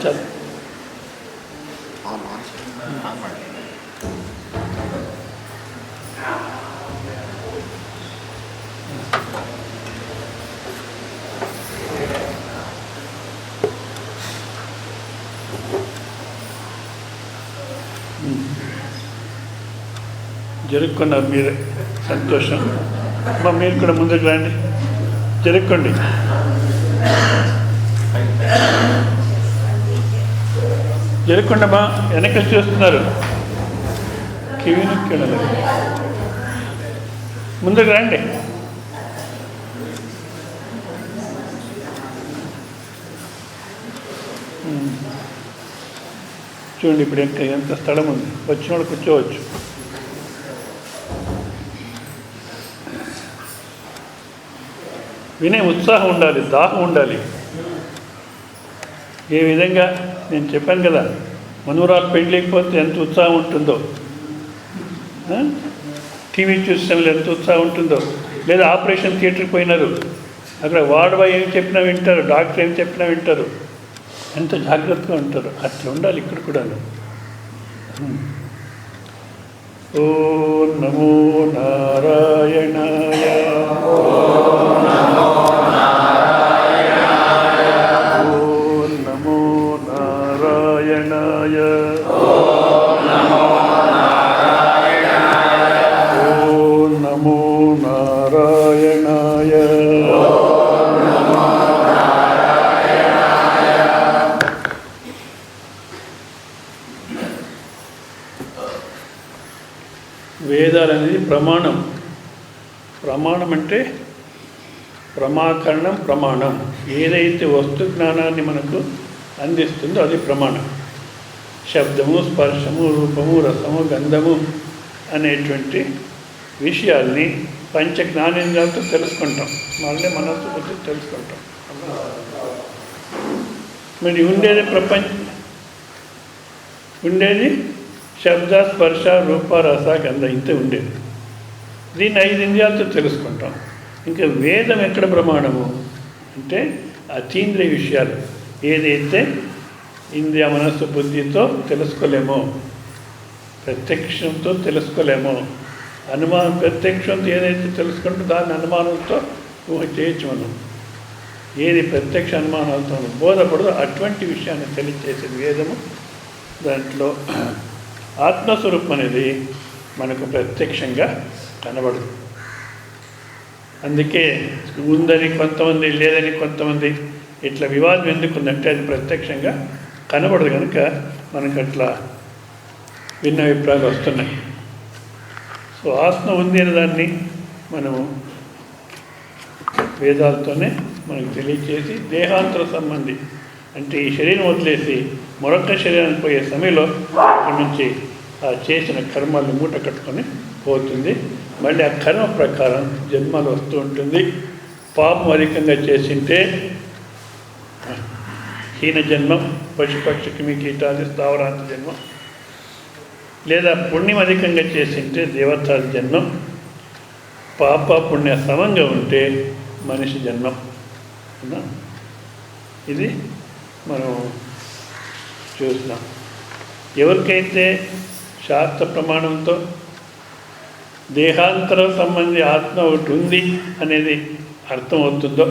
చాలు. జరుపుకున్నారు మీరే, సంతోషం. అమ్మా మీరు కూడా ముందుకు రండి, జరుపుకోండి. జరుపుకోండమ్మా, వెనక చూస్తున్నారు, కివి నొక్కిండాలి. ముందుకు రండి. చూడండి ఇప్పుడు ఎంత స్థలం ఉంది, వచ్చిన వాళ్ళు కూర్చోవచ్చు. వినే ఉత్సాహం ఉండాలి, దాహం ఉండాలి. ఏ విధంగా నేను చెప్పాను కదా, మనవరాలు పెళ్ళికపోతే ఎంత ఉత్సాహం ఉంటుందో, టీవీ చూసిన ఎంత ఉత్సాహం ఉంటుందో, లేదా ఆపరేషన్ థియేటర్కి పోయినారు, అక్కడ వార్డ్ బాయ్ ఏం చెప్పినా వింటారు, డాక్టర్ ఏం చెప్పినా వింటారు, ఎంత జాగ్రత్తగా ఉంటారు. అట్లా ఉండాలి ఇక్కడ కూడా. ఓం నమో నారాయణాయ. వేదాలు అనేది ప్రమాణం. ప్రమాణం అంటే ప్రమాకరణం, ప్రమాణం. ఏదైతే వస్తు జ్ఞానాన్ని మనకు అందిస్తుందో అది ప్రమాణం. శబ్దము, స్పర్శము, రూపము, రసము, గంధము అనేటువంటి విషయాల్ని పంచ జ్ఞానేంద్రియాలతో తెలుసుకుంటాం. మళ్ళీ మనస్సు బుద్ధి తెలుసుకుంటాం. మరి ఉండేది ఉండేది శబ్ద, స్పర్శ, రూప, రస, గంధ, ఇంతే ఉండేది. దీన్ని 5 ఇంద్రియాలతో తెలుసుకుంటాం. ఇంకా వేదం ఎక్కడ ప్రమాణము అంటే అతీంద్రియ విషయాలు. ఏదైతే ఇంద్రియ మనస్సు బుద్ధితో తెలుసుకోలేమో, ప్రత్యక్షంతో తెలుసుకోలేమో, ప్రత్యక్షంతో ఏదైతే తెలుసుకుంటూ దాన్ని అనుమానంతో ఊహ చేయొచ్చు మనం. ఏది ప్రత్యక్ష అనుమానాలతో బోధపడదు అటువంటి విషయాన్ని తెలియచేసేది వేదము. దాంట్లో ఆత్మస్వరూపం అనేది మనకు ప్రత్యక్షంగా కనబడదు. అందుకే ఉందని కొంతమంది, లేదని కొంతమంది, ఇట్లా వివాదం ఎందుకుందంటే అది ప్రత్యక్షంగా కనబడదు కనుక మనకు అట్లా భిన్న అభిప్రాయాలు వస్తున్నాయి. సో ఆత్మ ఉంది అనే దాన్ని మనము వేదాలతోనే మనకు తెలియచేసి, దేహాంతర సంబంధి అంటే ఈ శరీరం వదిలేసి మరొక శరీరానికి పోయే సమయంలో అక్కడి నుంచి ఆ చేసిన కర్మల్ని మూట కట్టుకొని పోతుంది. మళ్ళీ ఆ కర్మ ప్రకారం జన్మలు వస్తూ ఉంటుంది. పాపం అధికంగా చేసింటే హీన జన్మం, పశుపక్షి క్రిమి కీటాది స్థావరాంత జన్మం, లేదా పుణ్యం అధికంగా చేసింటే దేవతాది జన్మం, పాప పుణ్య సమంగా ఉంటే మనిషి జన్మం. ఇది మనం చూస్తున్నాం. ఎవరికైతే శాస్త్ర ప్రమాణంతో దేహాంతర సంబంధి ఆత్మ ఒకటి ఉంది అనేది అర్థమవుతుందో,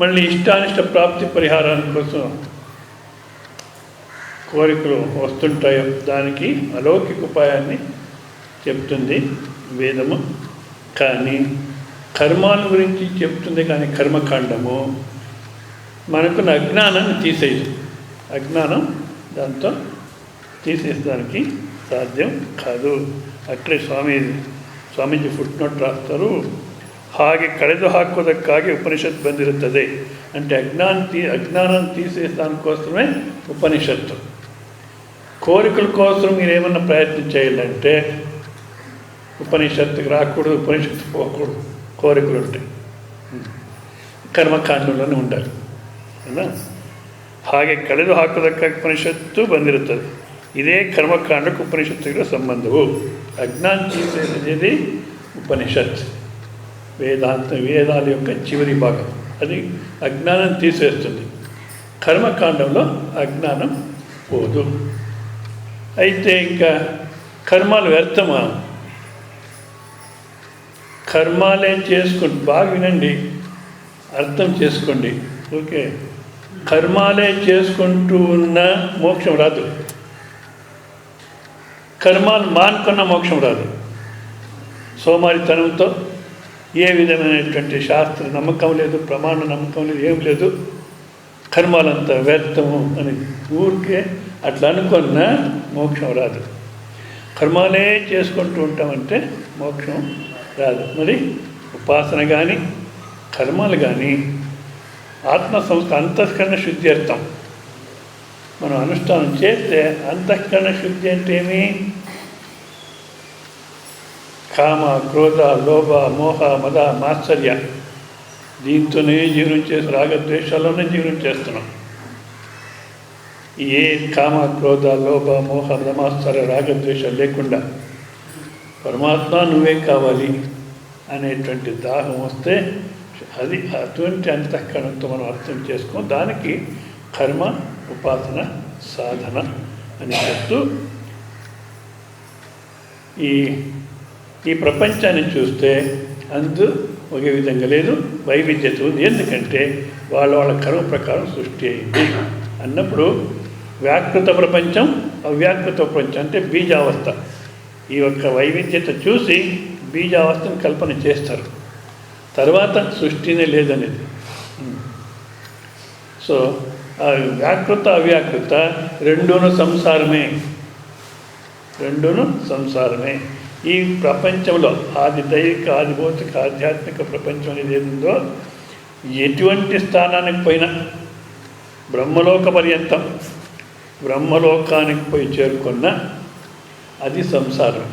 మళ్ళీ ఇష్టానిష్ట ప్రాప్తి పరిహారాని కోసం కోరికలు వస్తుంటాయో దానికి అలౌకిక ఉపాయాన్ని చెప్తుంది వేదము. కానీ కర్మాల గురించి చెప్తుంది, కానీ కర్మకాండము మనకున్న అజ్ఞానాన్ని తీసేయదు. అజ్ఞానం దాంతో తీసేసడానికి సాధ్యం కాదు. అక్కడే ಸ್ವಾಮೀಜಿ ಫುಟ್ ನೋಟ್ ರಾಸ್ತಾರು, ಹಾಗೆ ಕಳೆದು ಹಾಕೋದಕ್ಕಾಗಿ ಉಪನಿಷತ್ ಬಂದಿರುತ್ತದೆ. అంటే అజ్ఞానాన్ని తీసేదానికోసమే ఉపనిషత్తు. కోరికల కోసం మీరేమన్నా ప్రయత్నం చేయాలంటే ఉపనిషత్తుకి రాకూడదు, ఉపనిషత్తు పోకూడదు. కోరికలు ఉంటాయి, ಕರ್ಮಕಾಂಡಗಳನ್ನು ఉండాలి. ಹಾಗೆ ಕಳೆದು ಹಾಕೋದಕ್ಕಾಗಿ ಉಪನಿಷತ್ತು ಬಂದಿರುತ್ತದೆ. ಇದೇ ಕರ್ಮಕಾಂಡಕ್ಕೆ ಉಪನಿಷತ್ತುಗಳ ಸಂಬಂಧವು. అజ్ఞానం తీసేది ఉపనిషత్, వేదాంత వేదాల యొక్క చివరి భాగం. అది అజ్ఞానం తీసేస్తుంది. కర్మకాండంలో అజ్ఞానం పోదు. అయితే ఇంకా కర్మాలు వ్యర్థమా? కర్మాలే చేసుకుంటూ, బాగా వినండి, అర్థం చేసుకోండి. ఓకే, కర్మాలే చేసుకుంటూ ఉన్న మోక్షం రాదు, కర్మాలు మానుకున్న మోక్షం రాదు. సోమారితనంతో ఏ విధమైనటువంటి శాస్త్ర నమ్మకం లేదు, ప్రమాణ నమ్మకం లేదు, ఏం లేదు, కర్మాలంతా వ్యర్థము అని ఊరికే అట్లా అనుకున్న మోక్షం రాదు. కర్మాలే చేసుకుంటూ ఉంటామంటే మోక్షం రాదు. మరి ఉపాసన కానీ కర్మలు కానీ ఆత్మసంస్థ అంతఃకరణ శుద్ధి అర్థం. మనం అనుష్ఠానం చేస్తే అంతఃకరణ శుద్ధి అంటే ఏమి? కామ, క్రోధ, లోభ, మోహ, మద, మాత్సర్య, దీంతోనే జీవనం చేసి రాగద్వేషాల్లోనే జీవనం చేస్తున్నాం. ఏ కామ, క్రోధ, లోభ, మోహ, మద, మాత్సర్య, రాగద్వేషాలు లేకుండా పరమాత్మ నువ్వే కావాలి అనేటువంటి దాహం వస్తే అది అటువంటి అంతఃకరణతో మనం అర్థం చేసుకో. దానికి కర్మ, ఉపాసన, సాధన అని చెప్తూ ఈ ప్రపంచాన్ని చూస్తే అందు ఒకే విధంగా లేదు, వైవిధ్యత ఉంది. ఎందుకంటే వాళ్ళ కర్మ ప్రకారం సృష్టి అయింది అన్నప్పుడు వ్యాకృత ప్రపంచం, అవ్యాకృత ప్రపంచం అంటే బీజావస్థ. ఈ యొక్క వైవిధ్యత చూసి బీజావస్థను కల్పన చేస్తారు, తర్వాత సృష్టినే లేదనేది. సో ఆ వ్యాకృత అవ్యాకృత రెండూను సంసారమే. ఈ ప్రపంచంలో ఆది దైవిక, ఆది భౌతిక, ఆధ్యాత్మిక ప్రపంచం అనేది ఏముందో ఎటువంటి స్థానానికి పోయినా బ్రహ్మలోక పర్యంతం, బ్రహ్మలోకానికి పోయి చేరుకున్న అది సంసారం.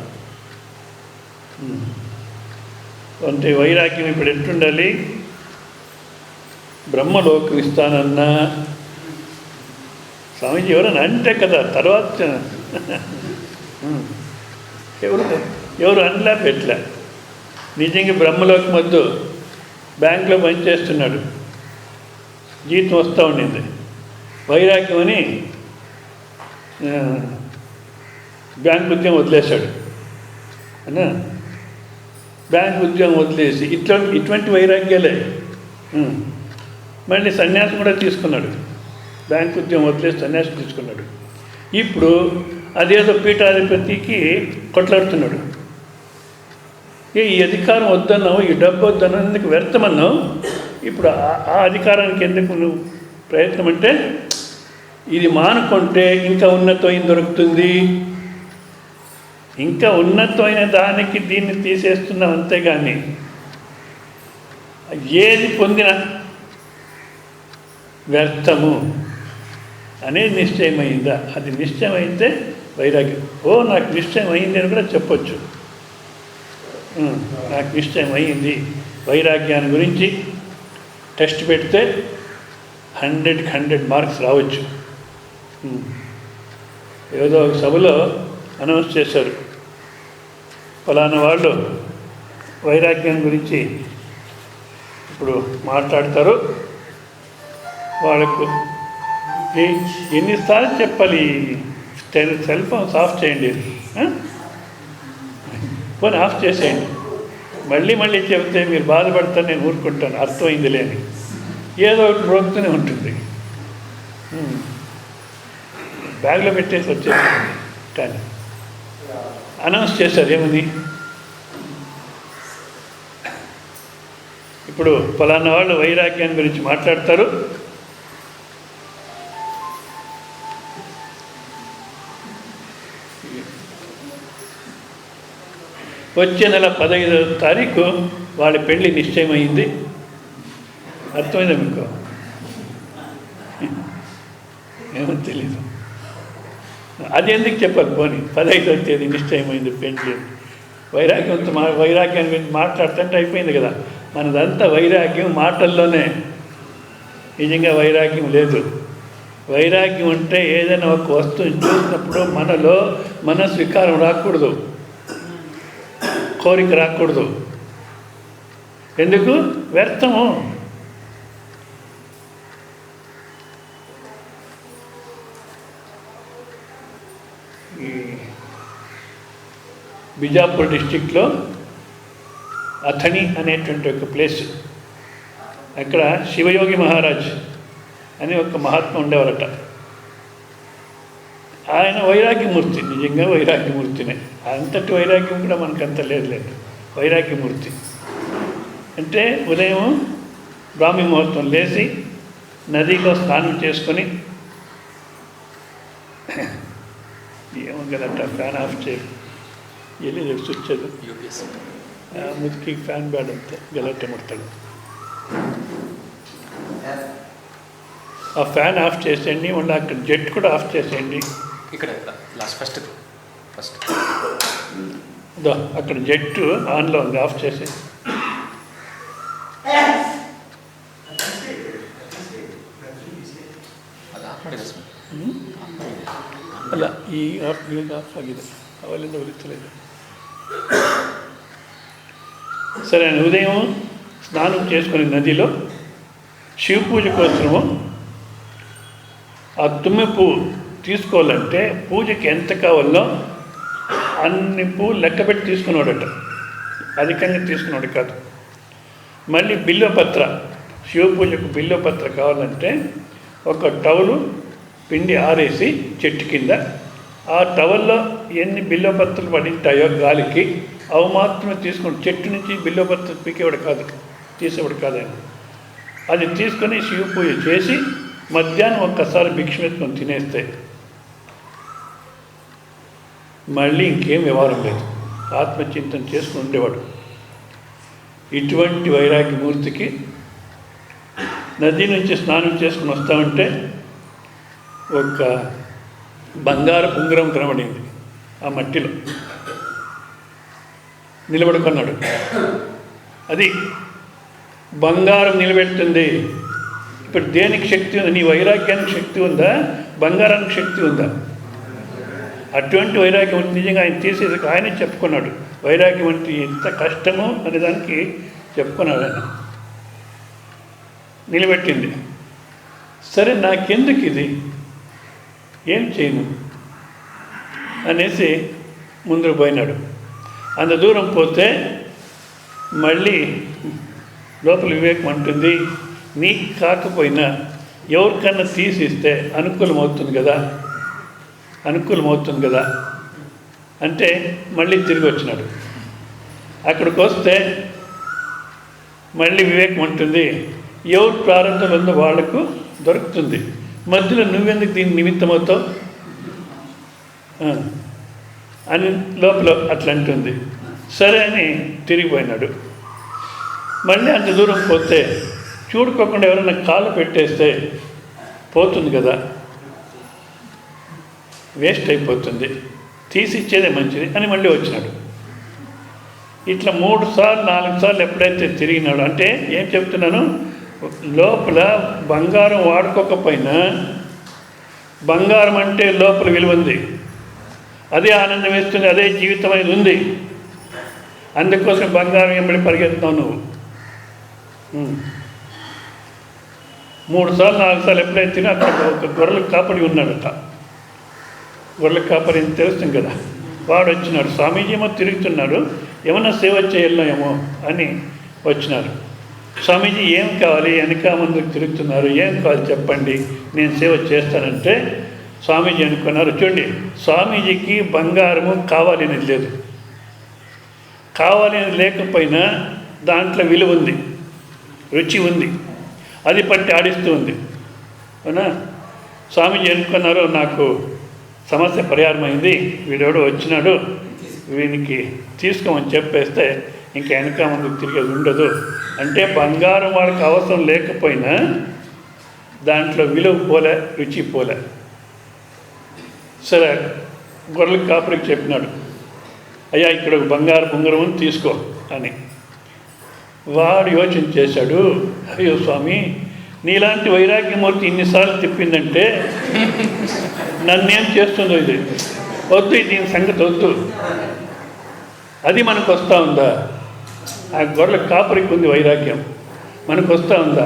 అంటే వైరాగ్యం ఇప్పుడు ఎట్టుండాలి? బ్రహ్మలోకం ఇస్తానన్నా స్వామీజీ ఎవరన్నా అంటే కదా, తర్వాత ఎవరు అనలే పెట్టలే. నిజంగా బ్రహ్మలోకం వద్దు, బ్యాంకులో పనిచేస్తున్నాడు, జీతం వస్తూ ఉండింది, వైరాగ్యం అని బ్యాంక్ ఉద్యోగం వదిలేశాడు అన్నా. బ్యాంక్ ఉద్యోగం వదిలేసి ఇటువంటి వైరాగ్యాలే. మళ్ళీ సన్యాసం కూడా తీసుకున్నాడు, బ్యాంక్ ఉద్యోగం వదిలేసి సన్యాసం తీసుకున్నాడు. ఇప్పుడు అదేదో పీఠాధిపతికి కొట్లాడుతున్నాడు. ఈ అధికారం వద్దన్నావు, ఈ డబ్బు వద్దన్నందుకు వ్యర్థమన్నావు, ఇప్పుడు ఆ అధికారానికి ఎందుకు నువ్వు ప్రయత్నం? అంటే ఇది మానుకుంటే ఇంకా ఉన్నతమైన దొరుకుతుంది, ఇంకా ఉన్నతమైన దానికి దీన్ని తీసేస్తున్నాం, అంతేగాని ఏది పొందినా వ్యర్థము అనేది నిశ్చయమైందా? అది నిశ్చయమైతే వైరాగ్యం. నాకు నిశ్చయం అయింది అని కూడా చెప్పొచ్చు. నాకు నిశ్చయం అయ్యింది, వైరాగ్యాన్ని గురించి టెస్ట్ పెడితే 100కి 100 మార్క్స్ రావచ్చు. ఏదో ఒక సభలో అనౌన్స్ చేశారు, ఫలానా వాళ్ళు వైరాగ్యం గురించి ఇప్పుడు మాట్లాడతారు, వాళ్ళకు ఎన్నిసార్లు చెప్పాలి, సెల్ ఫోన్స్ ఆఫ్ చేయండి, ఫోన్ ఆఫ్ చేసేయండి, మళ్ళీ చెబితే మీరు బాధపడతారు, నేను ఊరుకుంటాను, అర్థమైంది లేని ఏదో ఒకటి బ్రోక్తూనే ఉంటుంది. బ్యాగ్లో పెట్టేసి వచ్చేసింది. కానీ అనౌన్స్ చేశారు ఏమని, ఇప్పుడు ఫలానా వాళ్ళు వైరాగ్యాన్ని గురించి మాట్లాడతారు, వచ్చే నెల 15వ తారీఖు వాళ్ళ పెళ్ళి నిశ్చయమైంది. అర్థమైందా మీకు? ఏమో తెలీదు, అది ఎందుకు చెప్పాలి? పోనీ 15వ తేదీ నిశ్చయమైంది పెళ్ళి. వైరాగ్యాన్ని గురించి మాట్లాడుతుంటే అయిపోయింది కదా. మనదంతా వైరాగ్యం మాటల్లోనే, నిజంగా వైరాగ్యం లేదు. వైరాగ్యం అంటే ఏదైనా ఒక వస్తువుని చూసినప్పుడు మనలో మనస్వికారం రాకూడదు, కోరిక రాకూడదు. ఎందుకు? వ్యర్థము. బిజాపూర్ డిస్టిక్లో అథని అనేటువంటి ఒక ప్లేస్. అక్కడ శివయోగి మహారాజ్ అని ఒక మహాత్మ ఉండేవారట. ఆయన వైరాగ్యమూర్తి, నిజంగా వైరాగ్యమూర్తినే. అంతటి వైరాగ్యం కూడా మనకంత లేదు. వైరాగ్యమూర్తి అంటే ఉదయం బ్రాహ్మీ ముహూర్తం లేచి నదిలో స్నానం చేసుకొని, ఏమో కదట ఫ్యాన్ ఆఫ్ చేయాలి, వెళ్ళి స్విచ్ ముదికి ఫ్యాన్ బ్యాడ్ అంతే గలట్టే ముడతాడు. ఆ ఫ్యాన్ ఆఫ్ చేసేయండి, మళ్ళీ అక్కడ జెట్ కూడా ఆఫ్ చేసేయండి. ఇక్కడ ఫస్ట్ అక్కడ జెట్ ఆన్లో ఉంది, ఆఫ్ చేసి. ಅಲ್ಲ ಈಗ ಆಫ್ ಆಗಿದೆ, ಅವಲ್ಲಿಂದ ಒಲಿತలేదు. సరే, ఉదయం స్నానం చేసుకుని నదిలో శివ పూజ కోసము ఆ తుమ్మె పువ్వు తీసుకోవాలంటే పూజకి ఎంత కావాలో అన్ని పువ్వు లెక్కపెట్టి తీసుకున్నాడట, అధికంగా తీసుకున్నాడు కాదు. మళ్ళీ బిల్వపత్ర, శివ పూజకు బిల్వపత్ర కావాలంటే ఒక టవలు పిండి ఆరేసి చెట్టు కింద, ఆ టవల్లో ఎన్ని బిల్వపత్రలు పడింటాయో గాలికి అవి మాత్రమే తీసుకుని, చెట్టు నుంచి బిల్వపత్ర పీకేవాడు కాదు, తీసేవాడు కాదని. అది తీసుకొని శివ పూజ చేసి మధ్యాహ్నం ఒక్కసారి భిక్షమెత్తుకొని తినేస్తే మళ్ళీ ఇంకేం వ్యవహారం లేదు, ఆత్మచింతన చేసుకుని ఉండేవాడు. ఇటువంటి వైరాగ్యమూర్తికి నది నుంచి స్నానం చేసుకుని వస్తామంటే ఒక బంగారు ఉంగరం కనబడింది ఆ మట్టిలో, నిలబడుకున్నాడు. అది బంగారం నిలబెడుతుంది. ఇప్పుడు దేనికి శక్తి ఉంది? నీ వైరాగ్యానికి శక్తి ఉందా, బంగారానికి శక్తి ఉందా? అటువంటి వైరాగ్యం అంటే నిజంగా ఆయన తీసేది ఆయనే చెప్పుకున్నాడు. వైరాగ్యం అంటే ఎంత కష్టమో అనే దానికి చెప్పుకున్నాడు ఆయన. నిలబెట్టింది. సరే, నాకెందుకు ఇది, ఏం చేయను అనేసి ముందుకు పోయినాడు. అంత దూరం పోతే మళ్ళీ లోపల వివేకం అంటుంది, నీకు కాకపోయినా ఎవరికన్నా తీసిస్తే అనుకూలమవుతుంది కదా అంటే మళ్ళీ తిరిగి వచ్చినాడు. అక్కడికి వస్తే మళ్ళీ వివేకం అంటుంది, ఎవరు ప్రారంభం ఉందో వాళ్లకు దొరుకుతుంది, మధ్యలో నువ్వెందుకు దీన్ని నిమిత్తమవుతావు అని లోపల అట్లా అంటుంది. సరే అని తిరిగిపోయినాడు. మళ్ళీ అంత దూరం పోతే చూడుకోకుండా ఎవరైనా కాళ్ళు పెట్టేస్తే పోతుంది కదా, వేస్ట్ అయిపోతుంది, తీసిచ్చేదే మంచిది అని మళ్ళీ వచ్చినాడు. ఇట్లా 3 సార్లు 4 సార్లు ఎప్పుడైతే తిరిగినాడు అంటే ఏం చెప్తున్నాను, లోపల బంగారం వాడుకోకపోయినా బంగారం అంటే లోపల విలువ ఉంది, అదే ఆనందం వేస్తుంది, అదే జీవితం అనేది ఉంది. అందుకోసం బంగారం ఎంబడి పరిగెత్తున్నావు నువ్వు. 3 సార్లు 4 సార్లు ఎప్పుడైతే తిన్నా అక్కడ ఒక గొర్రెలకు కాపడి ఉన్నాడట. గొర్రెలకు కాపడి తెలుస్తుంది కదా, వాడు వచ్చినాడు. స్వామీజీ ఏమో తిరుగుతున్నాడు, ఏమన్నా సేవ చేయాలేమో అని వచ్చినారు. స్వామీజీ ఏం కావాలి, వెనక ముందుకు తిరుగుతున్నారు, ఏం కావాలి చెప్పండి, నేను సేవ చేస్తానంటే స్వామీజీ అనుకున్నారు. చూడండి, స్వామీజీకి బంగారము కావాలని లేదు, కావాలని లేకపోయినా దాంట్లో విలువ ఉంది, రుచి ఉంది, అది పట్టి ఆడిస్తూ ఉంది. అవునా? స్వామీజీ అనుకున్నారు, నాకు సమస్య పరిహారమైంది, వీడెవడో వచ్చినాడు, వీనికి తీసుకోమని చెప్పేస్తే ఇంకా వెనక ముందుకు తిరిగేది ఉండదు అంటే బంగారం వాళ్ళకి అవసరం లేకపోయినా దాంట్లో విలువ పోలే, రుచి పోలే. సరే, గొర్రెలకు కాపరికి చెప్పినాడు, అయ్యా ఇక్కడ బంగారు ఉంగరం తీసుకో అని. వాడు యోచన చేశాడు, అయ్యో స్వామి, నీలాంటి వైరాగ్యమూర్తి ఇన్నిసార్లు తిప్పిందంటే నన్నేం చేస్తుందో ఇది, వద్దు, దీని సంగతి వద్దు. అది మనకు వస్తూ ఉందా? ఆ గొర్రెల కాపరికి ఉంది వైరాగ్యం, మనకు వస్తూ ఉందా?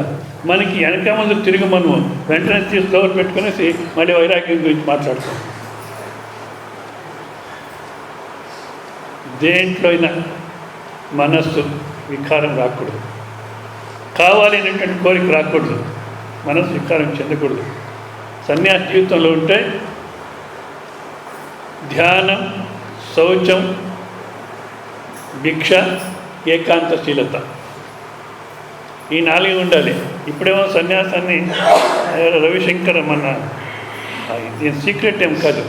మనకి వెనక ముందు తిరిగి మనం వెంటనే తీసి లోపల పెట్టుకునేసి మళ్ళీ వైరాగ్యం గురించి మాట్లాడతాం. దేంట్లో అయినా మనస్సు వికారం రాకూడదు, కావాలి అనేటువంటి కోరిక రాకూడదు, మనస్సు వికారం చెందకూడదు. సన్యాస జీవితంలో ఉంటే ధ్యానం, శౌచం, భిక్ష, ఏకాంతశీలత, ఈ 4 ఉండాలి. ఇప్పుడేమో సన్యాసాన్ని రవిశంకర్ ఇది సీక్రెట్ ఏం కాదు.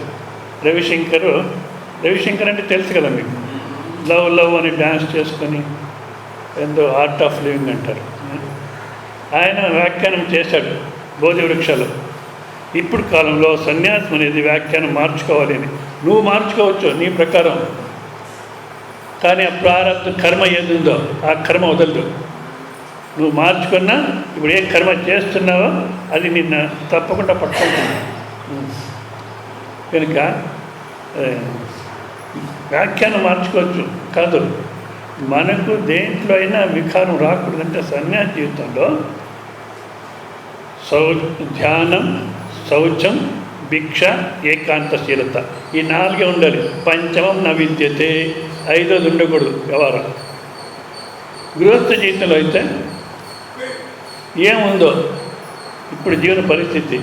రవిశంకర్ అంటే తెలుసు కదా మీకు, లవ్ అని డ్యాన్స్ చేసుకొని ఎంతో ఆర్ట్ ఆఫ్ లివింగ్ అంటారు. ఆయన వ్యాఖ్యానం చేశాడు బోధి వృక్షాలు. ఇప్పుడు కాలంలో సన్యాసం అనేది వ్యాఖ్యానం మార్చుకోవాలి అని. నువ్వు మార్చుకోవచ్చు నీ ప్రకారం, కానీ ఆ ప్రారంభ కర్మ ఏది ఉందో ఆ కర్మ వదలదు. నువ్వు మార్చుకున్నా ఇప్పుడు ఏ కర్మ చేస్తున్నావో అది నిన్న తప్పకుండా పట్టుకుంటుంది. కనుక వ్యాఖ్యానం మార్చుకోవచ్చు కాదు, మనకు దేంట్లో అయినా వికారం రాకూడదంటే సన్యాస జీవితంలో ధ్యానం, శౌచం, భిక్ష, ఏకాంతశీలత, ఈ 4 ఉండాలి. పంచమం న విద్యతే, 5వది ఉండకూడదు వ్యవహారం. గృహస్థ జీవితంలో అయితే ఏముందో ఇప్పుడు జీవన పరిస్థితి,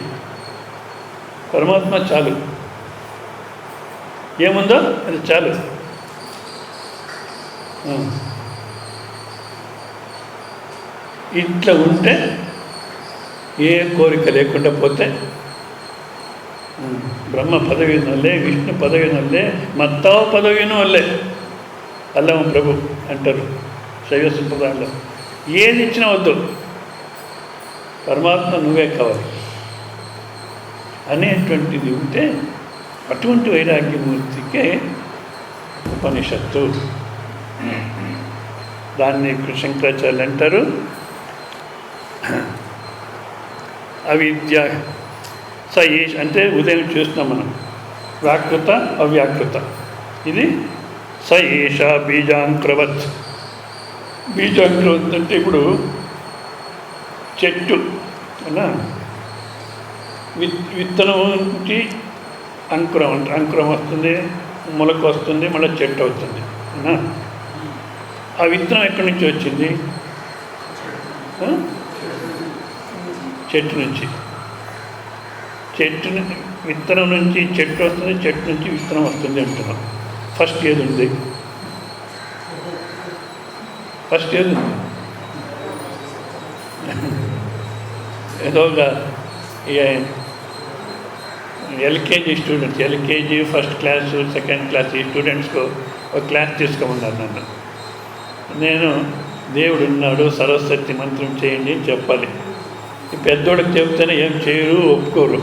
పరమాత్మ చాలు, ఏముందో అది చాలు. ఇట్లా ఉంటే ఏ కోరిక లేకుండా పోతే బ్రహ్మ పదవిను వల్లే, విష్ణు పదవిను వల్లే, మత్తావ పదవిను వల్లే అల్లమ ప్రభు అంటారు శైవ సంప్రదాయంలో. ఏది ఇచ్చినా వద్దు, పరమాత్మ నువ్వే కావాలి అనేటువంటిది ఉంటే అటువంటి వైరాగ్యమూర్తికే ఉపనిషత్తు. దాన్ని శంకరాచార్యులు అంటారు అవిద్య అంటే ఉదయం చూస్తున్నాం మనం, వ్యాకృత అవ్యాకృత. ఇది స ఏష బీజాంకురవత్. బీజాంకురవత్ అంటే ఇప్పుడు చెట్టు అలా విత్తనం నుంచి అంకురం వస్తుంది, మొలక వస్తుంది, మళ్ళీ చెట్టు అవుతుంది. ఆ విత్తనం ఎక్కడి నుంచి వచ్చింది? చెట్టు నుంచి. విత్తనం నుంచి చెట్టు వస్తుంది, చెట్టు నుంచి విత్తనం వస్తుంది అంటున్నాం. ఫస్ట్ ఏది ఉంది? ఏదోగా LKG students, LKG first class second class ఈ స్టూడెంట్స్కు ఒక క్లాస్ తీసుకోమన్నారు నన్ను. నేను దేవుడు ఉన్నాడు, సరస్వతి మంత్రం చేయండి అని చెప్పాలి. ఈ పెద్దోడికి చెప్తేనే ఏం చేయరు, ఒప్పుకోరు.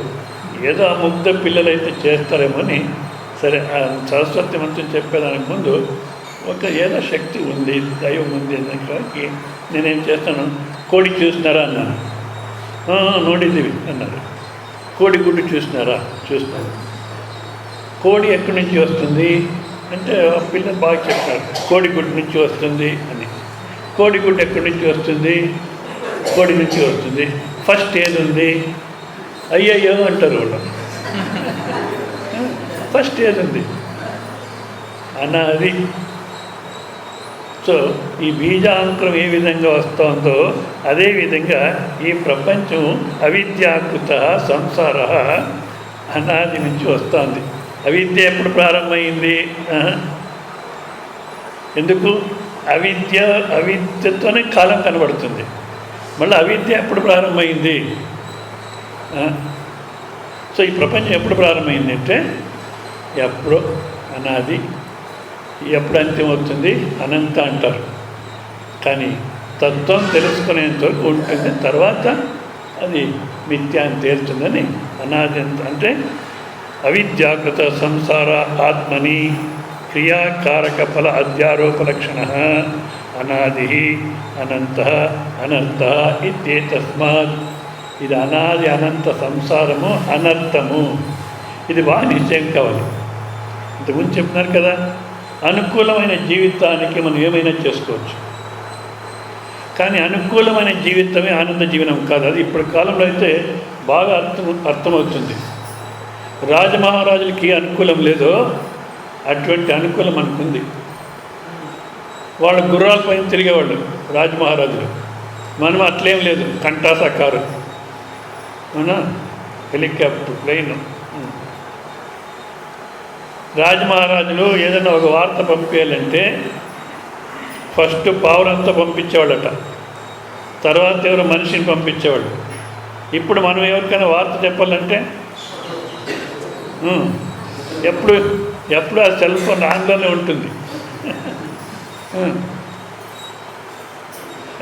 ఏదో ఆ ముగ్ధ పిల్లలైతే చేస్తారేమో అని సరే సరస్వతి మంత్రం చెప్పేదానికి ముందు ఏదో శక్తి ఉంది, దైవం ఉంది అన్నకి నేనేం చేస్తాను, కోడి చూసినారా అన్నాను. నోడిదివి అన్నారు. కోడి గుడ్డు చూసినారా? చూస్తున్నాను. కోడి ఎక్కడి నుంచి వస్తుంది అంటే ఆ పిల్లలు బాగా చెప్పారు, కోడి గుడ్డు నుంచి వస్తుంది అని. కోడి గుడ్డు ఎక్కడి నుంచి వస్తుంది? కోడి నుంచి వస్తుంది. ఫస్ట్ ఏది ఉంది? అయ్యయ్యో అంటారు వాళ్ళు. ఫస్ట్ ఏది ఉంది? అనాది. సో ఈ బీజాంకురం ఏ విధంగా వస్తుందో అదేవిధంగా ఈ ప్రపంచం అవిద్యాకృత సంసార అనాది నుంచి వస్తుంది. అవిద్య ఎప్పుడు ప్రారంభమైంది? ఎందుకు? అవిద్యతోనే కాలం కనబడుతుంది. మళ్ళీ అవిద్య ఎప్పుడు ప్రారంభమైంది? సో ఈ ప్రపంచం ఎప్పుడు ప్రారంభమైంది అంటే ఎప్పుడో అనాది. ఎప్పుడు అంత్యం అవుతుంది? అనంత అంటారు. కానీ తత్వం తెలుసుకునేంతవరకు ఉంటుంది, తర్వాత అది మిథ్యా అని తేలుతుందని. అనాది అంటే అవిద్యాకృత సంసార ఆత్మని క్రియాకారక ఫల అధ్యారోపలక్షణ అనాది అనంత అనర్థ ఇత్యేతస్మాత్. ఇది అనాది అనంత సంసారము అనర్థము. ఇది బాగా నిశ్చయం కావాలి. ఇంతకుముందు చెప్తున్నారు కదా, అనుకూలమైన జీవితానికి మనం ఏమైనా చేసుకోవచ్చు, కానీ అనుకూలమైన జీవితమే ఆనంద జీవనం కాదు. అది ఇప్పటి కాలంలో అయితే బాగా అర్థమవుతుంది. రాజమహారాజులకి అనుకూలం లేదో అటువంటి అనుకూలం అనుకుంది. వాళ్ళ గుర్రాల పైన తిరిగేవాళ్ళు రాజమహారాజులు. మనం అట్లేం లేదు, కంటాసా కారు, అవునా, హెలికాప్టర్, ప్లెయిన్. రాజమహారాజులు ఏదైనా ఒక వార్త పంపించాలంటే ఫస్ట్ పావురంతా పంపించేవాళ్ళట, తర్వాత ఎవరో మనిషిని పంపించేవాళ్ళు. ఇప్పుడు మనం ఎవరికైనా వార్త చెప్పాలంటే ఎప్పుడు ఎప్పుడు ఆ సెల్ ఫోన్ ఆన్లోనే ఉంటుంది.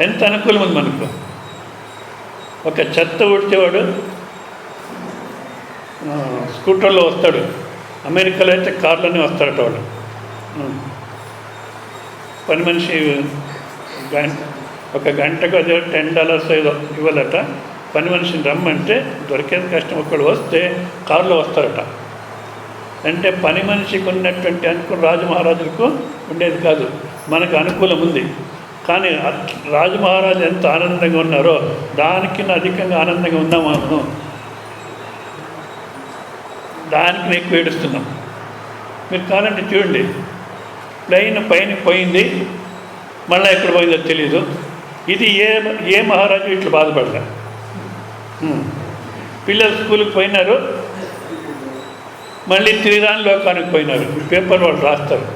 ఎంత అనుకూలం ఉంది మనకు. ఒక చెత్త ఊడ్చేవాడు స్కూటర్లో వస్తాడు, అమెరికాలో అయితే కార్లోనే వస్తాడట వాడు. పని మనిషి ఒక గంటకు అదే $10 ఏదో ఇవ్వాలట. పని మనిషిని రమ్మంటే దొరికేది కష్టం, ఒకడు వస్తే కారులో వస్తారట. అంటే పని మనిషికి ఉన్నటువంటి అనుకూలం రాజమహారాజులకు ఉండేది కాదు, మనకు అనుకూలం ఉంది. కానీ రాజమహారాజు ఎంత ఆనందంగా ఉన్నారో దానికి అధికంగా ఆనందంగా ఉన్నాం మనం, దానికి ఎక్కువ ఏడుస్తున్నాం. మీరు కావాలంటే చూడండి, ప్లెయిన్ పైన పోయింది, మళ్ళీ ఎక్కడ పోయిందో తెలీదు. ఇది ఏ మహారాజు ఇట్లా బాధపడలే. పిల్లలు స్కూల్కి పోయినారు, మళ్ళీ తిరిగిరాని లోకానికి పోయినారు. పేపర్ వాళ్ళు రాస్తారు.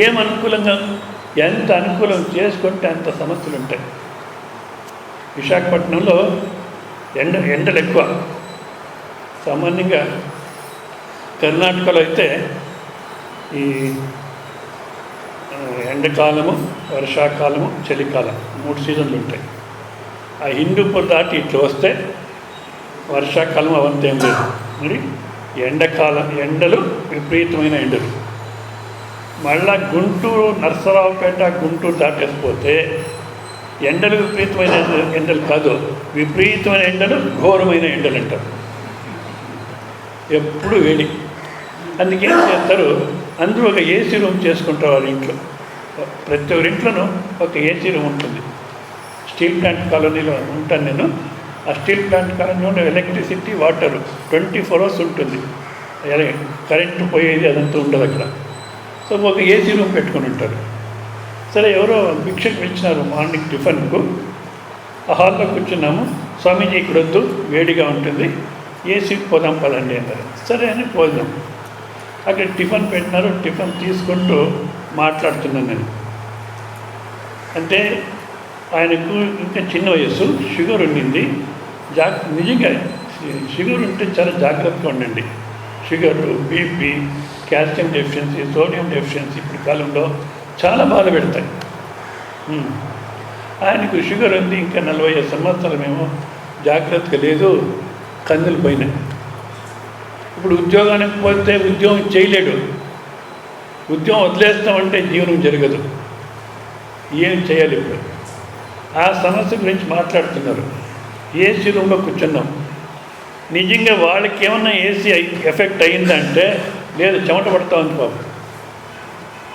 ఏం అనుకూలంగా, ఎంత అనుకూలం చేసుకుంటే అంత సమస్యలు ఉంటాయి. విశాఖపట్నంలో ఎండలు ఎక్కువ. సామాన్యంగా కర్ణాటకలో అయితే ఈ ఎండాకాలము, వర్షాకాలము, చలికాలం 3 సీజన్లు ఉంటాయి. ఆ హిందూపూర్ దాటి ఇట్లా వస్తే వర్షాకాలం అవంతేం లేదు. మరి ఎండాకాలం ఎండలు, విపరీతమైన ఎండలు. మళ్ళా గుంటూరు, నర్సరావుపేట, గుంటూరు దాటేసిపోతే ఎండలు విపరీతమైన ఎండలు కాదు, విపరీతమైన ఎండలు, ఘోరమైన ఎండలు అంటారు. ఎప్పుడు వేడి. అందుకేం చేస్తారు, అందరూ ఒక ఏసీ రూమ్ చేసుకుంటారు వాళ్ళ ఇంట్లో. ప్రతి ఒక్కరి ఇంట్లోనూ ఒక ఏసీ రూమ్ ఉంటుంది. స్టీల్ ప్లాంట్ కాలనీలో ఉంటాను నేను. ఆ స్టీల్ ప్లాంట్ కాలనీలో ఎలక్ట్రిసిటీ, వాటర్ 24 hours ఉంటుంది. కరెంటు పోయేది అదంతా ఉండదు అక్కడ. సో ఒక ఏసీ రూమ్ పెట్టుకొని ఉంటారు. సరే, ఎవరో భిక్షకు పిలిచినారు మార్నింగ్ టిఫిన్కు. ఆ హాల్లో కూర్చున్నాము. స్వామీజీ ఇక్కడ వద్దు, వేడిగా ఉంటుంది, ఏసీకి పోదాం పదండి అన్నారు. సరే అని పోదాం. అక్కడ టిఫిన్ పెట్టినారు. టిఫిన్ తీసుకుంటూ మాట్లాడుతున్నాను నేను. అంటే ఆయనకు ఇంకా చిన్న వయస్సు, షుగర్ ఉండింది. నిజంగా షుగర్ ఉంటే చాలా జాగ్రత్తగా ఉండండి. Sugar, BP, calcium deficiency, sodium deficiency ఇప్పుడు కాలంలో చాలా బాధ పెడతాయి. ఆయనకు షుగర్ ఉంది, ఇంకా 45 సంవత్సరాలమేమో, జాగ్రత్తగా లేదు, కందులు పోయినాయి. ఇప్పుడు ఉద్యోగానికి పోతే ఉద్యోగం చేయలేడు. ఉద్యోగం వదిలేస్తామంటే జీవనం జరగదు. ఏం చేయాలి ఇప్పుడు? ఆ సమస్య గురించి మాట్లాడుతున్నారు. ఏసీ రూమ్లో కూర్చున్నాం. నిజంగా వాళ్ళకి ఏమన్నా ఏసీ ఎఫెక్ట్ అయ్యిందంటే లేదు, చెమట పడతా ఉంది బాబు.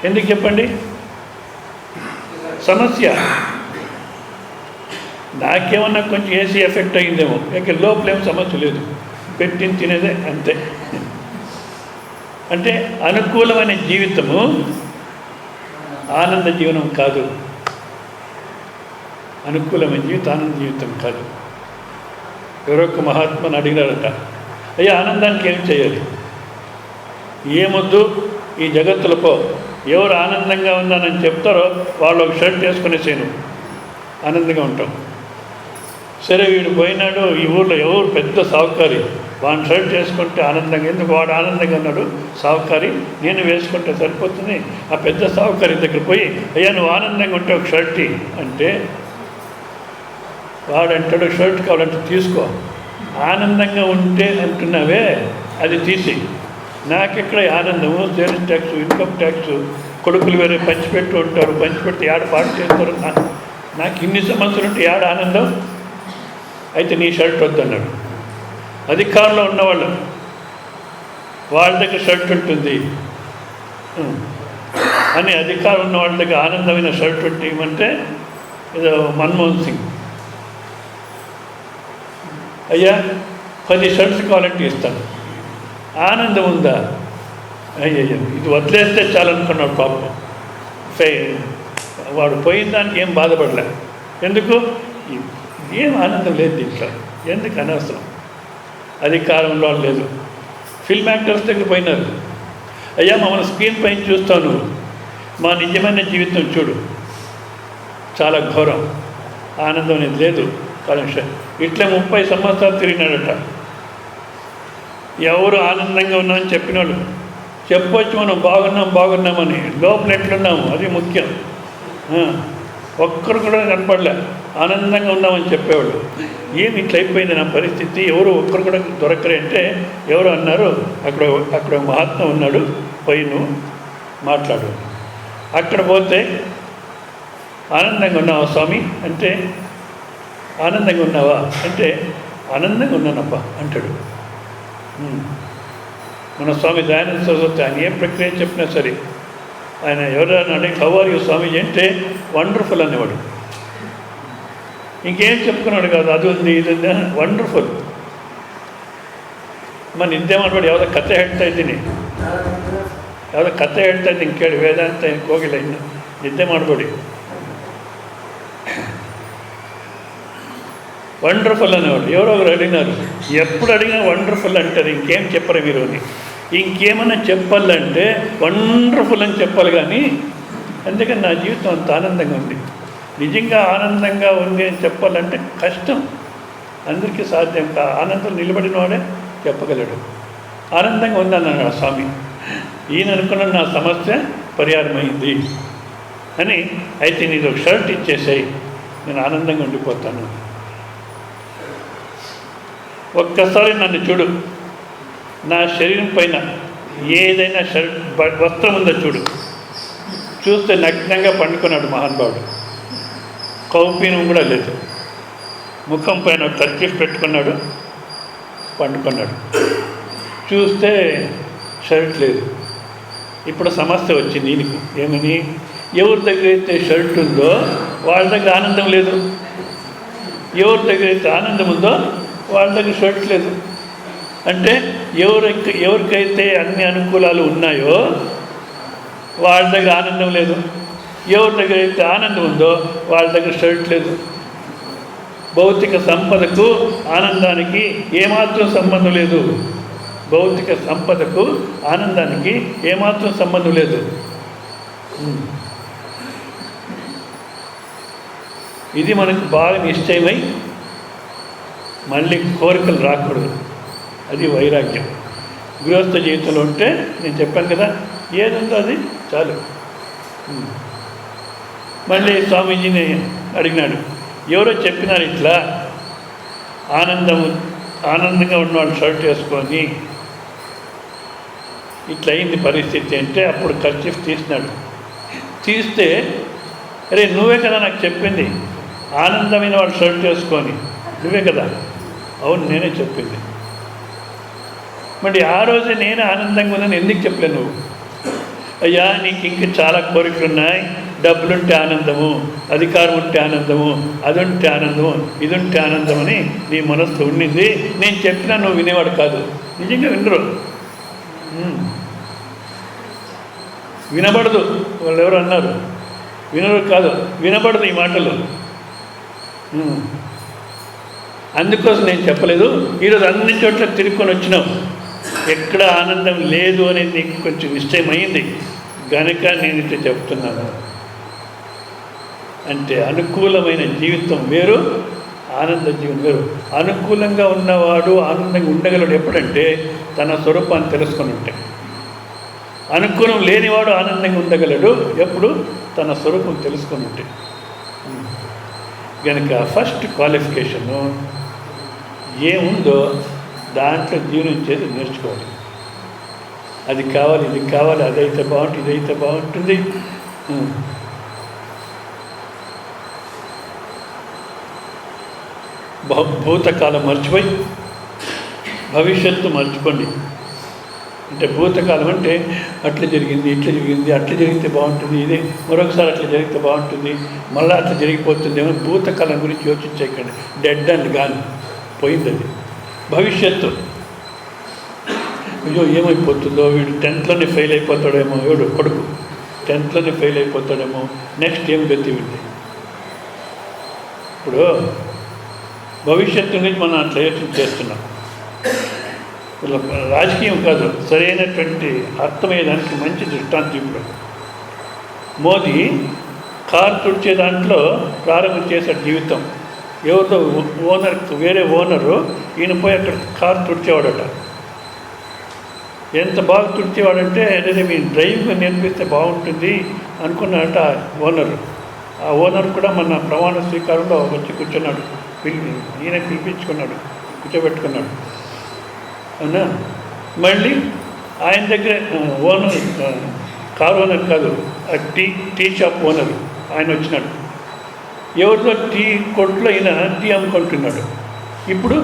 ఎందుకు చెప్పండి? సమస్య. నాకేమన్నా కొంచెం ఏసీ ఎఫెక్ట్ అయ్యిందేమో, ఇక లోపలేం సమస్య లేదు, పెట్టింది తినేదే అంతే. అంటే అనుకూలమైన జీవితము ఆనంద జీవనం కాదు. అనుకూలమైన జీవితం ఆనంద జీవితం కాదు. ఎవరొక మహాత్మని అడిగినారట, అయ్యా ఆనందానికి ఏం చేయాలి? ఏమొద్దు ఈ జగత్తులకో, ఎవరు ఆనందంగా ఉన్నానని చెప్తారో వాళ్ళు ఒక షర్ట్ వేసుకునేసేను, ఆనందంగా ఉంటాం. సరే, వీడు పోయినాడు, ఈ ఊళ్ళో ఎవరు పెద్ద సావుకారి, వాడిని షర్ట్ వేసుకుంటే ఆనందంగా, ఎందుకు వాడు ఆనందంగా ఉన్నాడు సావుకారి, నేను వేసుకుంటే సరిపోతుంది. ఆ పెద్ద సావుకారి దగ్గర పోయి, అయ్యా నువ్వు ఆనందంగా ఉంటే ఒక షర్ట్ అంటే వాడంటాడు, షర్ట్ కావాలంటే తీసుకో, ఆనందంగా ఉంటే అంటున్నావే అది తీసి, నాకెక్కడ ఆనందము? సేల్స్ ట్యాక్స్, ఇన్కమ్ ట్యాక్స్, కొడుకులు వేరే పంచిపెట్టు ఉంటారు, పంచిపెట్టి ఏడ పాటు చేస్తారు. నాకు ఇన్ని సమస్యలు ఉంటే ఏడ ఆనందం? అయితే నీ షర్ట్ వద్దన్నాడు. అధికారంలో ఉన్నవాళ్ళు వాళ్ళ దగ్గర షర్ట్ ఉంటుంది అని, అధికారం ఉన్న వాళ్ళ దగ్గర ఆనందమైన షర్ట్ ఉంటే ఇవ్వమంటే ఏదో మన్మోహన్ సింగ్, అయ్యా 10 షర్ట్స్ కావాలంటే ఇస్తాను, ఆనందం ఉందా? అయ్యయ్యో ఇది వదిలేస్తే చాలనుకున్నాడు పాపం. వాడు పోయిన దానికి ఏం బాధపడలే. ఎందుకు? ఏం ఆనందం లేదు దీంట్లో, ఎందుకు అనవసరం. అధికారంలో లేదు. ఫిల్మ్ యాక్టర్స్ దగ్గర పోయినారు, అయ్యా మమ్మల్ని స్క్రీన్ పైన చూస్తావు, నువ్వు మా నిజమైన జీవితం చూడు, చాలా ఘోరం, ఆనందం అనేది లేదు. కానీ ఇట్లా 30 సంవత్సరాలు తిరిగినాడట. ఎవరు ఆనందంగా ఉన్నామని చెప్పినోళ్ళు చెప్పొచ్చు, మనం బాగున్నామని, లోపల ఎట్లున్నాము అది ముఖ్యం. ఒక్కరు కూడా కనపడలే ఆనందంగా ఉన్నామని చెప్పేవాళ్ళు. ఏమి ఇట్లా అయిపోయింది నా పరిస్థితి, ఎవరు ఒక్కరు కూడా దొరకరే అంటే ఎవరు అన్నారు, అక్కడ మహాత్మా ఉన్నాడు, పోయి నువ్వు మాట్లాడు. అక్కడ పోతే ఆనందంగా ఉన్నావా స్వామి అంటే, ఆనందంగా ఉన్నావా అంటే, ఆనందంగా ఉన్నానప్పా అంటాడు. మన స్వామి దయానంద సరస్వతి ఆయన ఏ ప్రక్రియ చెప్పినా సరే, ఆయన ఎవరైనా అడిగి హౌ ఆర్ యూ స్వామీజీ అంటే వండర్ఫుల్ అనేవాడు. ఇంకేం చెప్పుకున్నాడు కాదు, అది ఉంది ఇది ఉంది, వండర్ఫుల్. మన ನಿದ್ದೆ ಮಾಡಬೇಡಿ, ಯಾವುದೋ ಕತೆ ಹೇಳ್ತಾ ಇದ್ದೀನಿ, ಯಾವುದೋ ಕತೆ ಹೇಳ್ತಾ ಇದ್ದೀನಿ ಕೇಳಿ, ವೇದಾಂತ ಹೋಗಿಲ್ಲ ಇನ್ನು, ನಿದ್ದೆ ಮಾಡಬೇಡಿ. వండర్ఫుల్ అనేవాడు. ఎవరో ఒకరు అడిగినారు, ఎప్పుడు అడిగినా వండర్ఫుల్ అంటారు, ఇంకేం చెప్పరు మీరు అని. ఇంకేమైనా చెప్పాలంటే వండర్ఫుల్ అని చెప్పాలి కానీ, అందుకని నా జీవితం అంత ఆనందంగా ఉంది, నిజంగా ఆనందంగా ఉంది అని చెప్పాలంటే కష్టం, అందరికీ సాధ్యం కా. ఆనందం నిలబడిన వాడే చెప్పగలడు. ఆనందంగా ఉందన్నాడు ఆ స్వామి. ఈయన అనుకున్న నా సమస్య పరిహారమైంది అని. అయితే నీది ఒక షర్ట్ ఇచ్చేసాయి, నేను ఆనందంగా ఉండిపోతాను. ఒక్కసారి నన్ను చూడు, నా శరీరం పైన ఏదైనా వస్త్రం ఉందో చూడు. చూస్తే నగ్నంగా పండుకున్నాడు మహానుభావుడు, కౌపీనం కూడా లేదు, ముఖం పైన కర్చీఫ్ పెట్టుకున్నాడు, పండుకున్నాడు. చూస్తే షర్ట్ లేదు. ఇప్పుడు సమస్య వచ్చింది ఈయనకు. ఏమని? ఎవరి దగ్గర అయితే షర్ట్ ఉందో వాళ్ళ దగ్గర ఆనందం లేదు, ఎవరి దగ్గర అయితే ఆనందం ఉందో వాళ్ళ దగ్గర షర్ట్ లేదు. అంటే ఎవరికైతే అన్ని అనుకూలాలు ఉన్నాయో వాళ్ళ దగ్గర ఆనందం లేదు, ఎవరి దగ్గర అయితే ఆనందం ఉందో వాళ్ళ దగ్గర షర్ట్ లేదు. భౌతిక సంపదకు ఆనందానికి ఏమాత్రం సంబంధం లేదు, భౌతిక సంపదకు ఆనందానికి ఏమాత్రం సంబంధం లేదు. ఇది మనకు బాగా నిశ్చయమై మళ్ళీ కోరికలు రాకూడదు, అది వైరాగ్యం. గృహస్థ జీవితంలో ఉంటే నేను చెప్పాను కదా, ఏదుందో అది చాలు. మళ్ళీ స్వామీజీని అడిగినాడు, ఎవరో చెప్పినారు ఇట్లా ఆనందంగా ఉన్నవాళ్ళు షర్ట్ వేసుకొని ఇట్లా అయింది పరిస్థితి అంటే, అప్పుడు కర్చీఫ్ తీసినాడు. తీస్తే అరే నువ్వే కదా నాకు చెప్పింది ఆనందమైన వాళ్ళు షర్ట్ వేసుకొని, నువ్వే కదా. అవును నేనే చెప్పింది. మరి ఆ రోజే నేను ఆనందంగా ఉన్నాను ఎందుకు చెప్పలే నువ్వు? అయ్యా నీకు ఇంక చాలా కోరికలు ఉన్నాయి, డబ్బులుంటే ఆనందము, అధికారం ఉంటే ఆనందము, అది ఉంటే ఆనందము, ఇది ఉంటే ఆనందం అని నీ మనస్సు ఉండింది, నేను చెప్పినా నువ్వు వినేవాడు కాదు. నిజంగా వినరు, వినబడదు. వాళ్ళు ఎవరు అన్నారు వినరు కాదు, వినబడదు ఈ మాటలు. అందుకోసం నేను చెప్పలేదు. ఈరోజు అన్ని చోట్ల తిరుక్కొని వచ్చినావు, ఎక్కడ ఆనందం లేదు అనేది నీకు కొంచెం నిశ్చయం అయింది గనక నేను ఇట్లా చెప్తున్నాను. అంటే అనుకూలమైన జీవితం వేరు, ఆనంద జీవితం వేరు. అనుకూలంగా ఉన్నవాడు ఆనందంగా ఉండగలడు ఎప్పుడంటే తన స్వరూపాన్ని తెలుసుకొని ఉంటే. అనుకూలం లేనివాడు ఆనందంగా ఉండగలడు ఎప్పుడు? తన స్వరూపం తెలుసుకొని ఉంటే. కనుక ఫస్ట్ క్వాలిఫికేషను ఏముందో దాంట్లో జీవనించేది నేర్చుకోవాలి. అది కావాలి, ఇది కావాలి, అదైతే బాగుంటుంది, ఇదైతే బాగుంటుంది. భూతకాలం మర్చిపోయి భవిష్యత్తు మర్చిపోండి. అంటే భూతకాలం అంటే అట్లా జరిగింది, ఇట్లా జరిగింది, అట్లా జరిగితే బాగుంటుంది, ఇదే మరొకసారి అట్లా జరిగితే బాగుంటుంది, మళ్ళీ అట్లా జరిగిపోతుంది ఏమో. భూతకాలం గురించి యోచించకండి, డెడ్ అండ్ గాన్, పోయింది అది. భవిష్యత్తు, అయ్యో ఏమైపోతుందో, వీడు 10th ఫెయిల్ అయిపోతాడేమో, వీడు కొడుకు 10థ్లోనే ఫెయిల్ అయిపోతాడేమో, నెక్స్ట్ ఏం గతి ఉంది. ఇప్పుడు భవిష్యత్తు గురించి మనం అట్లా యోచన చేస్తున్నాం. రాజకీయం కాదు, సరైనటువంటి అర్థమయ్యేదానికి మంచి దృష్టాంతం. ఇప్పుడు మోదీ కారు తుడిచే దాంట్లో ప్రారంభం చేసే జీవితం. ఎవరితో ఓనర్, వేరే ఓనరు ఈయన పోయి అక్కడ కారు తుడిచేవాడట. ఎంత బాగా తుడిచేవాడంటే అదే మీ డ్రైవింగ్ నేర్పిస్తే బాగుంటుంది అనుకున్నాడట ఓనరు. ఆ ఓనర్ కూడా మన ప్రమాణ స్వీకారంలో వచ్చి కూర్చున్నాడు. ఈయన పిలిపించుకున్నాడు, కూర్చోబెట్టుకున్నాడు. అవునా? మళ్ళీ ఆయన దగ్గర ఓనర్, కారు ఓనర్ కాదు, టీ షాప్ ఓనర్ ఆయన వచ్చినాడు. ఎవరితో టీ కొట్లో అయినా టీ అమ్ముకుంటున్నాడు ఇప్పుడు,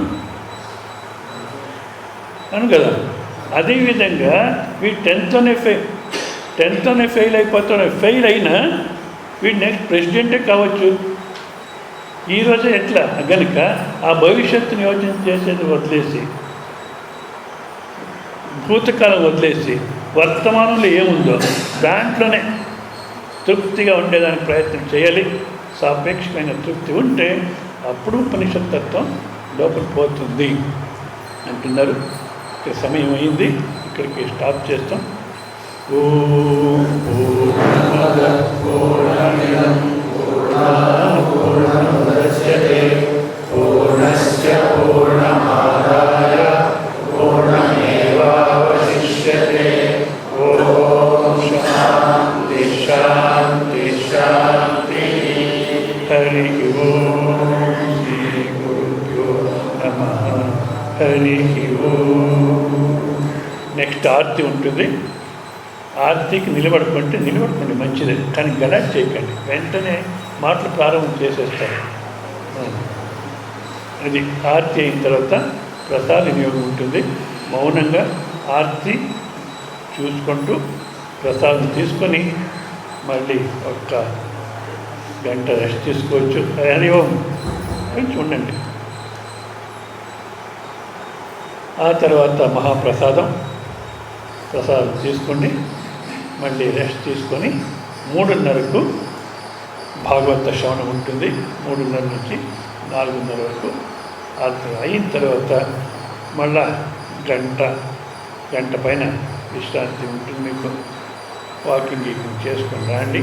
అను కదా. అదేవిధంగా వీడు 10థ్లోనే ఫెయిల్ అయిపోతున్నాడు. ఫెయిల్ అయినా వీడు నెక్స్ట్ ప్రెసిడెంటే కావచ్చు. ఈరోజే ఎట్లా కనుక ఆ భవిష్యత్తుని యోచన చేసేది వదిలేసి, భూతకాలం వదిలేసి, వర్తమానంలో ఏముందో దాంట్లోనే తృప్తిగా ఉండేదానికి ప్రయత్నం చేయాలి. సాపేక్షమైన తృప్తి ఉంటే అప్పుడు ఉపనిషత్తత్వం లోపల పోతుంది అంటున్నారు. ఇక్కడ సమయం అయింది, ఇక్కడికి స్టాప్ చేస్తాం. ఓం పూర్ణమద పూర్ణమిదం పూర్ణముదచ్యతే పూర్ణస్య పూర్ణమాదాయ పూర్ణమేవావశిష్యతే. ఓం శాంతి శాంతి శాంతి. హరి ఓం శ్రీ గురుభ్యో నమః. హరి ఓం. నెక్స్ట్ ఆర్తి ఉంటుంది. ఆర్తికి నిలబడుకోండి మంచిదే, కానీ గలాట్ చేయకండి. వెంటనే మాటలు ప్రారంభం చేసేస్తారు. అది ఆర్తి అయిన తర్వాత ప్రసాద వినియోగం ఉంటుంది. మౌనంగా ఆర్తి చూసుకుంటూ ప్రసాదం తీసుకొని మళ్ళీ ఒక గంట రెస్ట్ తీసుకోవచ్చు. హరి ఓం కొంచెం ఉండండి. ఆ తర్వాత మహాప్రసాదం తీసుకోండి. మళ్ళీ రెస్ట్ తీసుకొని 3:30కు భాగవత శ్రవణం ఉంటుంది. 3:30 నుంచి 4:30 వరకు. అయిన తర్వాత మళ్ళా గంట పైన విశ్రాంతి ఉంటుంది. మీకు వాకింగ్ చేసుకొని రండి.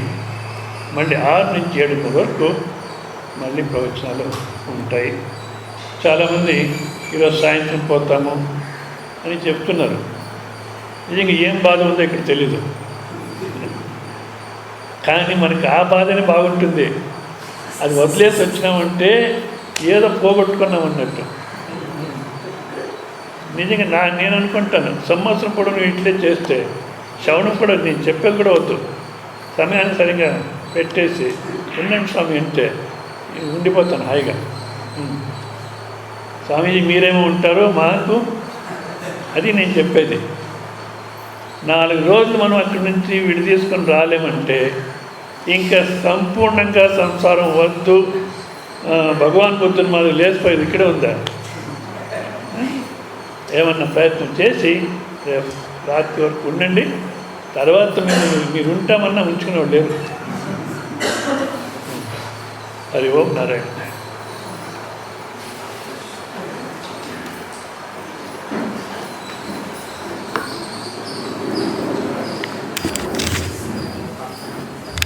మళ్ళీ 6 నుంచి 7:30 వరకు మళ్ళీ ప్రవచనాలు ఉంటాయి. చాలామంది ఈరోజు సాయంత్రం పోతాము అని చెప్తున్నారు. నిజంగా ఏం బాధ ఉందో ఇక్కడ తెలీదు, కానీ మనకి ఆ బాధనే బాగుంటుంది. అది వదిలేసి వచ్చినామంటే ఏదో పోగొట్టుకున్నామన్నట్టు. నిజంగా నేను అనుకుంటాను, సంవత్సరం కూడా నువ్వు ఇట్లే చేస్తే శ్రవణం కూడా నేను చెప్పేది కూడా వద్దు, సమయాన్ని సరిగా పెట్టేసి ఉండండి స్వామి అంటే ఉండిపోతాను హాయిగా. స్వామీజీ మీరేమో ఉంటారో మాకు, అది నేను చెప్పేది. 4 రోజులు మనం అక్కడి నుంచి విడి తీసుకొని రాలేమంటే ఇంకా సంపూర్ణంగా సంసారం వద్దు, భగవాన్ బుద్ధుని మాది లేచిపోయేది ఇక్కడే ఉందా? ఏమన్నా ప్రయత్నం చేసి రాత్రి వరకు ఉండండి. తర్వాత మీరు ఉంటామన్నా ఉంచుకునేవాళ్ళు లేరు. హరి ఓం నారాయణ.